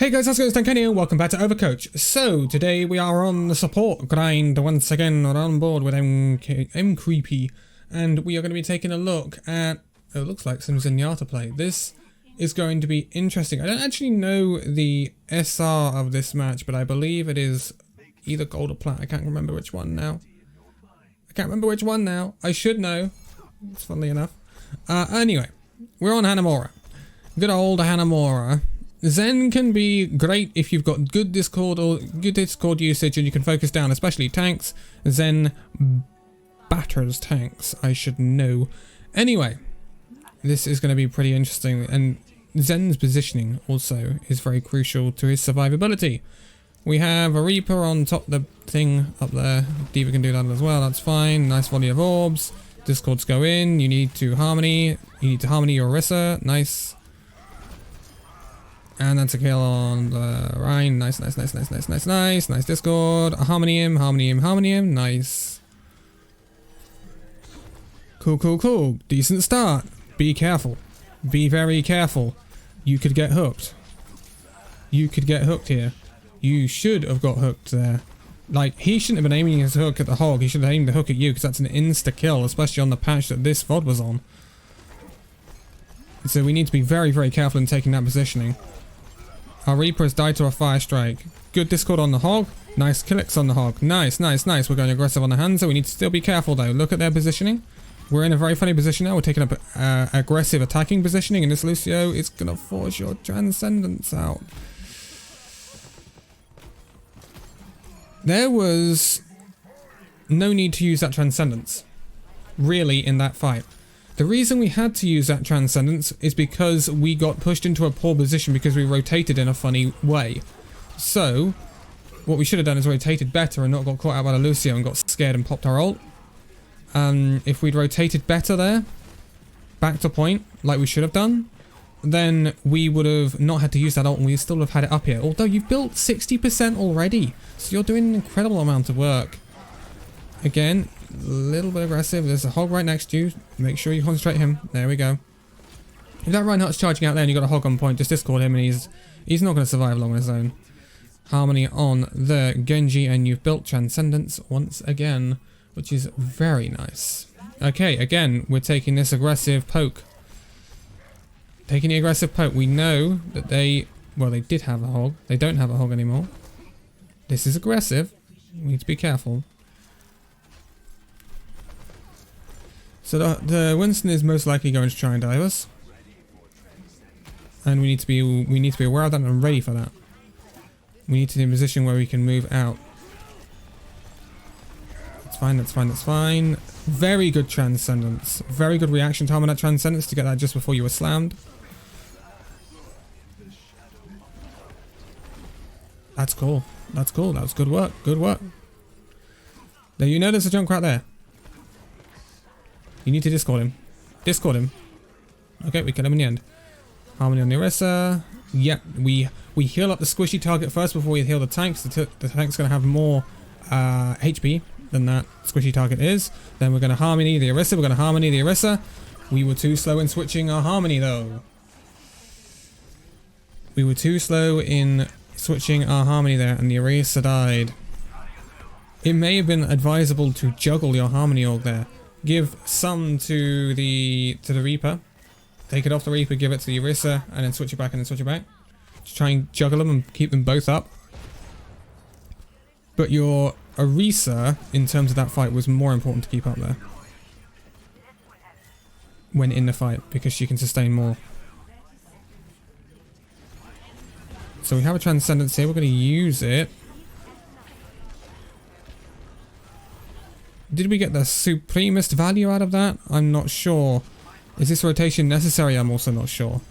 Hey guys, how's it going? It's Danconia. Welcome back to Overcoach. So, today we are on the support grind once again. We're on board with M Creepy. And we are going to be taking a look at, it looks like some Zenyatta play. This is going to be interesting. I don't actually know the SR of this match, but I believe it is either gold or plat. I can't remember which one now. I should know. Funnily enough. Anyway, we're on Hanamura. Good old Hanamura. Zen can be great if you've got good Discord usage and you can focus down, especially tanks. Zen batters tanks, I should know. Anyway, this is going to be pretty interesting, and Zen's positioning also is very crucial to his survivability. We have a Reaper on top the thing up there. D.Va can do that as well, that's fine. Nice volley of orbs. Discords go in. You need to harmony. You need to harmony your Orisa. Nice. And that's a kill on the Rhine. Nice. Nice Discord. Harmony him. Nice. Cool. Decent start. Be careful. Be very careful. You could get hooked. Here. You should have got hooked there. Like, he shouldn't have been aiming his hook at the hog. He should have aimed the hook at you, because that's an insta-kill, especially on the patch that this VOD was on. So we need to be very, very careful in taking that positioning. Our Reaper has died to a fire strike. Good Discord on the hog. Nice killix on the hog. Nice. We're going aggressive on the Hanzo. We need to still be careful though. Look at their positioning. We're in a very funny position now. We're taking up aggressive attacking positioning, and this Lucio is going to force your Transcendence out. There was no need to use that Transcendence, really, in that fight. The reason we had to use that Transcendence is because we got pushed into a poor position because we rotated in a funny way. So, what we should have done is rotated better and not got caught out by the Lucio and got scared and popped our ult. If we'd rotated better there, back to point, like we should have done, then we would have not had to use that ult and we still have had it up here. Although you've built 60% already, so you're doing an incredible amount of work. Again, a little bit aggressive. There's a hog right next to you. Make sure you concentrate him. There we go. If that Reinhardt's charging out there and you got a hog on point, just Discord him and he's not going to survive long on his own. Harmony on the Genji, and you've built Transcendence once again, which is very nice. Okay, again, we're taking this aggressive poke. Taking the aggressive poke. We know that they did have a hog. They don't have a hog anymore. This is aggressive. We need to be careful. So the Winston is most likely going to try and dive us, and we need to be aware of that and ready for that. We need to be in a position where we can move out. That's fine. Very good Transcendence. Very good reaction time on that Transcendence to get that just before you were slammed. That's cool. That was good work. There, you know there's a Junkrat there. You need to Discord him. Okay, we kill him in the end. Harmony on the Orisa. Yeah, we heal up the squishy target first before we heal the tanks. The tank's going to have more HP than that squishy target is. Then we're going to harmony the Orisa. We were too slow in switching our harmony though. there, and the Orisa died. It may have been advisable to juggle your harmony org there. Give some to the Reaper. Take it off the Reaper, give it to the Orisa, and then switch it back, Just try and juggle them and keep them both up. But your Orisa, in terms of that fight, was more important to keep up there. When in the fight, because she can sustain more. So we have a Transcendence here, we're going to use it. Did we get the supremest value out of that? I'm not sure. Is this rotation necessary? I'm also not sure.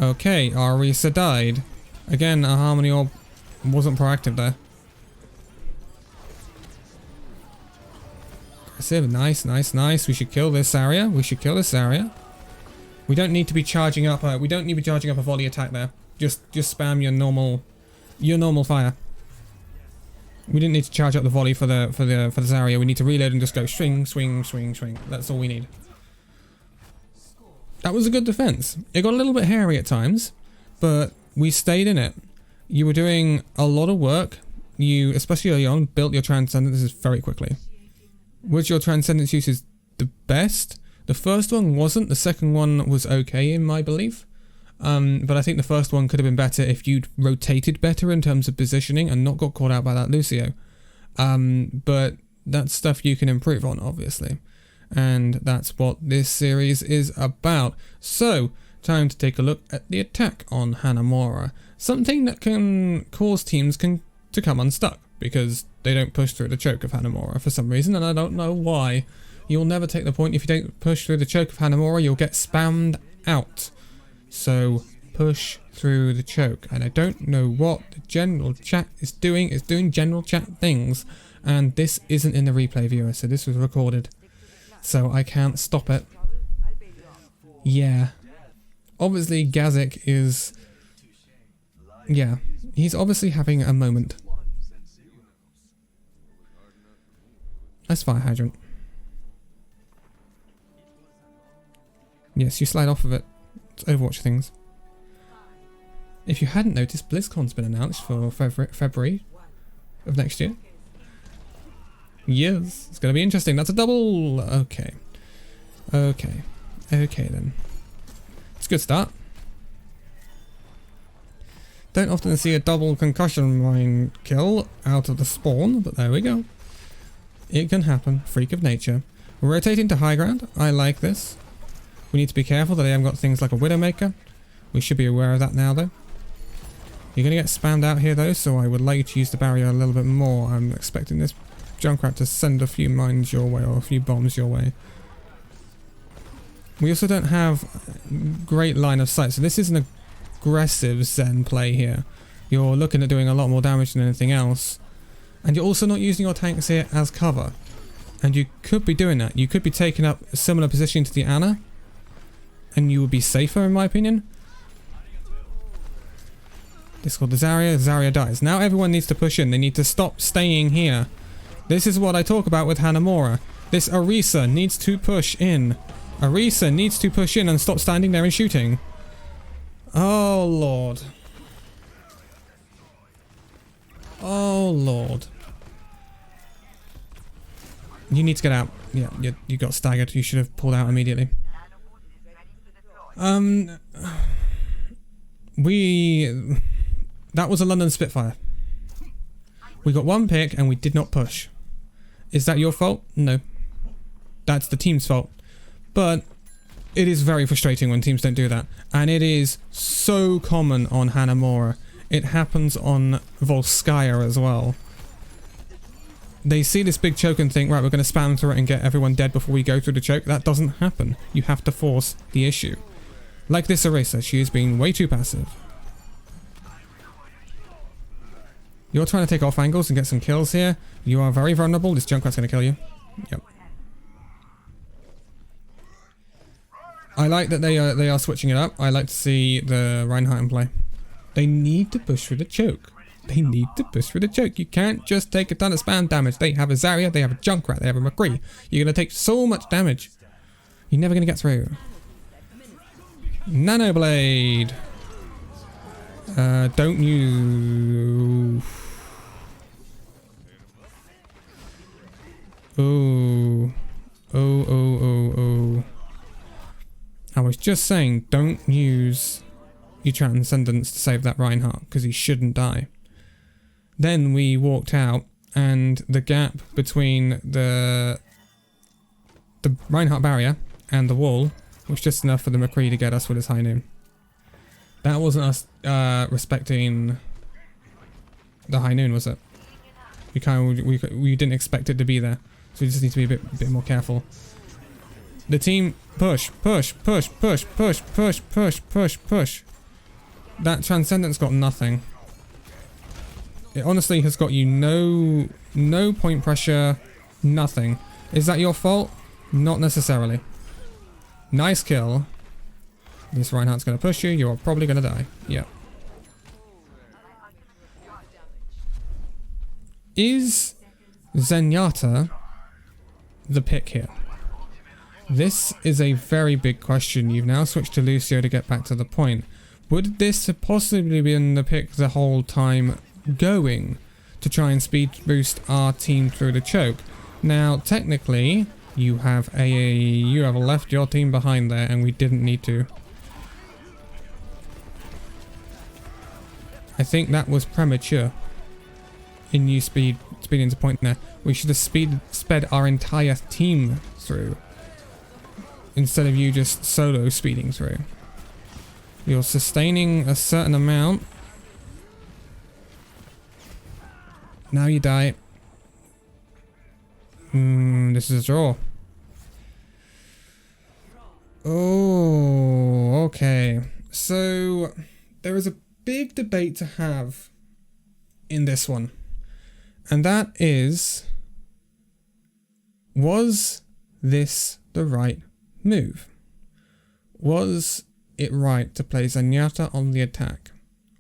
Okay, our Orisa died. Again, our Harmony Orb wasn't proactive there. Aggressive, nice. We should kill this area. We don't need to be charging up a volley attack there. Just spam your normal fire. We didn't need to charge up the volley for this area. We need to reload and just go swing. That's all we need. That was a good defense. It got a little bit hairy at times, but we stayed in it. You were doing a lot of work. You, especially early on, built your transcendences very quickly. Was your transcendence uses the best? The first one wasn't. The second one was okay in my belief. But I think the first one could have been better if you'd rotated better in terms of positioning and not got caught out by that Lucio. But that's stuff you can improve on, obviously. And that's what this series is about. So, time to take a look at the attack on Hanamura. Something that can cause teams to come unstuck, because they don't push through the choke of Hanamura for some reason, and I don't know why. You'll never take the point. If you don't push through the choke of Hanamura, you'll get spammed out. So, push through the choke. And I don't know what the general chat is doing. It's doing general chat things. And this isn't in the replay viewer, so this was recorded. So I can't stop it. Yeah. Obviously, Gazik is... Yeah. He's obviously having a moment. Nice fire hydrant. Yes, you slide off of it. It's Overwatch things. If you hadn't noticed, BlizzCon's been announced for February of next year. Yes, it's going to be interesting. That's a double... Okay. Okay. Okay then. It's a good start. Don't often see a double concussion mine kill out of the spawn, but there we go. It can happen. Freak of nature. We're rotating to high ground. I like this. We need to be careful that they haven't got things like a Widowmaker. We should be aware of that now, though. You're going to get spammed out here, though, so I would like you to use the barrier a little bit more. I'm expecting this Junkrat to send a few mines your way, or a few bombs your way. We also don't have great line of sight, so this is an aggressive Zen play here. You're looking at doing a lot more damage than anything else. And you're also not using your tanks here as cover. And you could be doing that. You could be taking up a similar position to the Ana. And you would be safer, in my opinion. This is called the Zarya. Zarya dies. Now everyone needs to push in. They need to stop staying here. This is what I talk about with Hanamura. This Orisa needs to push in. Orisa needs to push in and stop standing there and shooting. Oh, Lord. Oh, Lord. You need to get out. Yeah, you got staggered. You should have pulled out immediately. That was a London Spitfire. We got one pick and we did not push. Is that your fault? No. That's the team's fault. But it is very frustrating when teams don't do that. And it is so common on Hanamura. It happens on Volskaya as well. They see this big choke and think, right, we're going to spam through it and get everyone dead before we go through the choke. That doesn't happen. You have to force the issue. Like this Orisa, she is being way too passive. You're trying to take off angles and get some kills here. You are very vulnerable. This Junkrat's going to kill you. Yep. I like that they are switching it up. I like to see the Reinhardt in play. They need to push through the choke. They need to push through the choke. You can't just take a ton of spam damage. They have a Zarya, they have a Junkrat, they have a McCree. You're going to take so much damage. You're never going to get through. Nanoblade. Don't you... Oh. Oh. I was just saying, don't use your Transcendence to save that Reinhardt, because he shouldn't die. Then we walked out, and the gap between the Reinhardt barrier and the wall was just enough for the McCree to get us with his high noon. That wasn't us respecting the high noon, was it? We didn't expect it to be there, so we just need to be a bit more careful. The team push. That Transcendence got nothing. It honestly has got you no point pressure, nothing. Is that your fault? Not necessarily. Nice kill. This Reinhardt's going to push you. You're probably going to die. Yeah. Is Zenyatta the pick here? This is a very big question. You've now switched to Lucio to get back to the point. Would this have possibly been the pick the whole time going to try and speed boost our team through the choke? Now, technically, you have left your team behind there, and we didn't need to. I think that was premature in you speeding to point there. We should have sped our entire team through instead of you just solo speeding through. You're sustaining a certain amount. Now you die. This is a draw. Oh, okay. So there is a big debate to have in this one. And that is, was this the right move? Was it right to play Zenyatta on the attack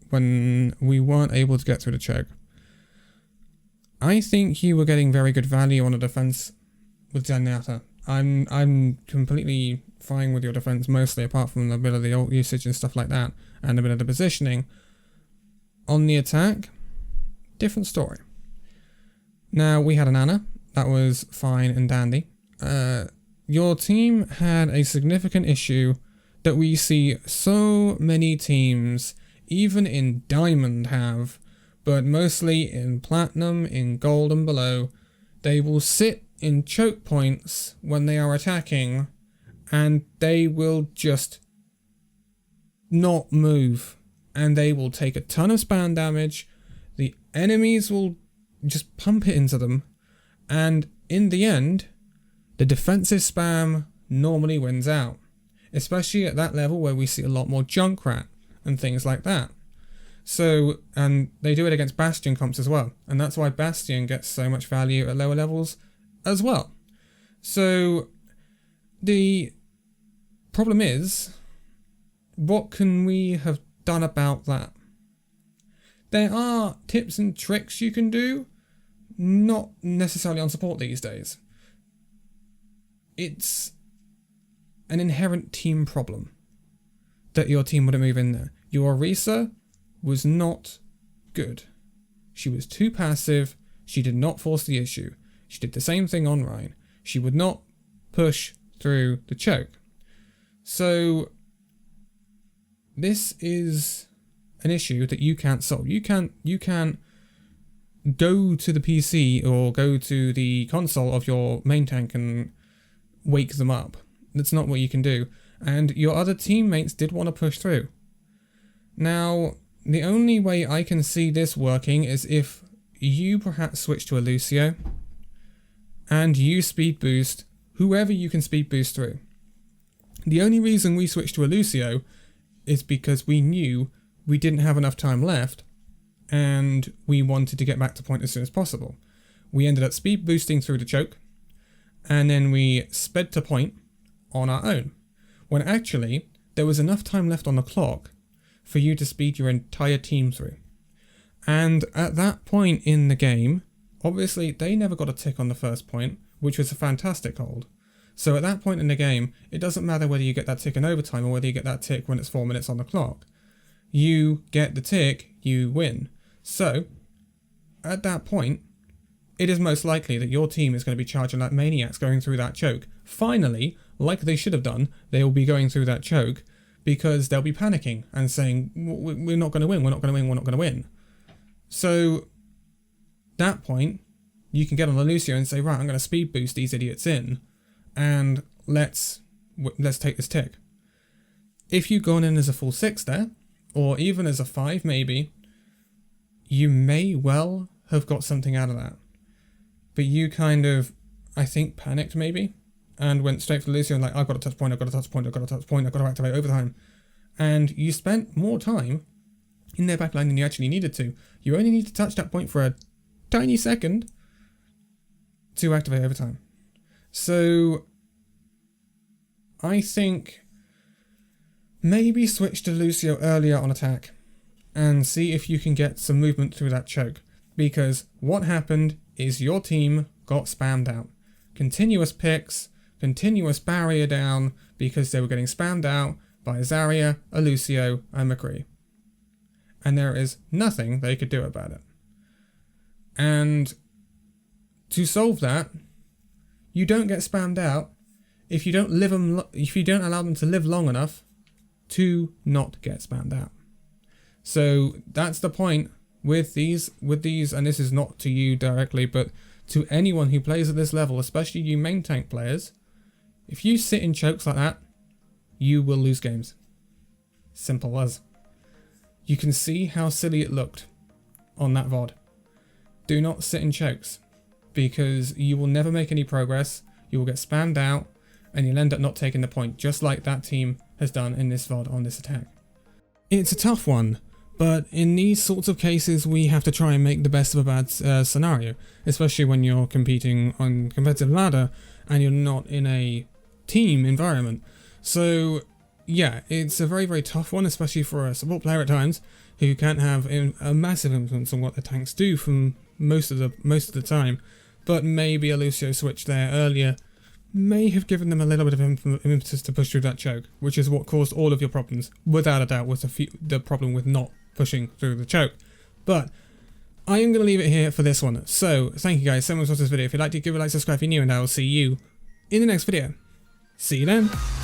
when we weren't able to get through the choke? I think you were getting very good value on the defense with Zenyatta. I'm completely fine with your defense, mostly apart from a bit of the ult usage and stuff like that, and a bit of the positioning. On the attack, different story. Now, we had an Ana. That was fine and dandy. Your team had a significant issue that we see so many teams, even in Diamond, have, but mostly in Platinum, in Gold and below. They will sit in choke points when they are attacking, and they will just not move. And they will take a ton of spam damage. The enemies will just pump it into them, and in the end, the defensive spam normally wins out, especially at that level where we see a lot more Junkrat and things like that. So, and they do it against Bastion comps as well, and that's why Bastion gets so much value at lower levels as well. So the problem is, what can we have done about that? There are tips and tricks you can do, not necessarily on support these days. It's an inherent team problem that your team wouldn't move in there. Your Orisa was not good. She was too passive. She did not force the issue. She did the same thing on Rhine. She would not push through the choke. So this is an issue that you can't solve. You can't go to the PC or go to the console of your main tank and wake them up. That's not what you can do. And your other teammates did want to push through. Now, the only way I can see this working is if you perhaps switch to a Lucio and you speed boost whoever you can speed boost through. The only reason we switched to a Lucio is because we knew we didn't have enough time left and we wanted to get back to point as soon as possible. We ended up speed boosting through the choke, and then we sped to point on our own, when actually there was enough time left on the clock for you to speed your entire team through. And at that point in the game, obviously they never got a tick on the first point, which was a fantastic hold. So at that point in the game, it doesn't matter whether you get that tick in overtime or whether you get that tick when it's 4 minutes on the clock. You get the tick, you win. So, at that point, it is most likely that your team is going to be charging like maniacs going through that choke. Finally, like they should have done, they will be going through that choke because they'll be panicking and saying, we're not going to win, we're not going to win, we're not going to win. So, that point, you can get on the Lucio and say, right, I'm going to speed boost these idiots in and let's take this tick. If you've gone in as a full 6 there, or even as a 5 maybe, you may well have got something out of that. But you kind of, I think, panicked maybe, and went straight for the Lucio and like, I've got a touch point, I've got a touch point, I've got a touch point, I've got to activate overtime. And you spent more time in their backline than you actually needed to. You only need to touch that point for a tiny second to activate overtime. So, I think maybe switch to Lucio earlier on attack and see if you can get some movement through that choke. Because what happened is your team got spammed out. Continuous picks, continuous barrier down because they were getting spammed out by Zarya, Lucio, and McCree. And there is nothing they could do about it. And to solve that, you don't get spammed out if you don't allow them to live long enough to not get spammed out. So that's the point with these, and this is not to you directly, but to anyone who plays at this level, especially you main tank players, if you sit in chokes like that, you will lose games. Simple as. You can see how silly it looked on that VOD. Do not sit in chokes, because you will never make any progress, you will get spammed out, and you'll end up not taking the point, just like that team has done in this VOD on this attack. It's a tough one, but in these sorts of cases we have to try and make the best of a bad scenario, especially when you're competing on competitive ladder and you're not in a team environment. So yeah, it's a very, very tough one, especially for a support player at times who can't have a massive influence on what the tanks do from most of the time. But maybe a Lucio switch there earlier may have given them a little bit of impetus to push through that choke, which is what caused all of your problems, without a doubt, was the problem with not pushing through the choke. But I am going to leave it here for this one. So thank you guys so much for watching this video. If you'd like to, give it a like, subscribe if you're new, and I will see you in the next video. See you then.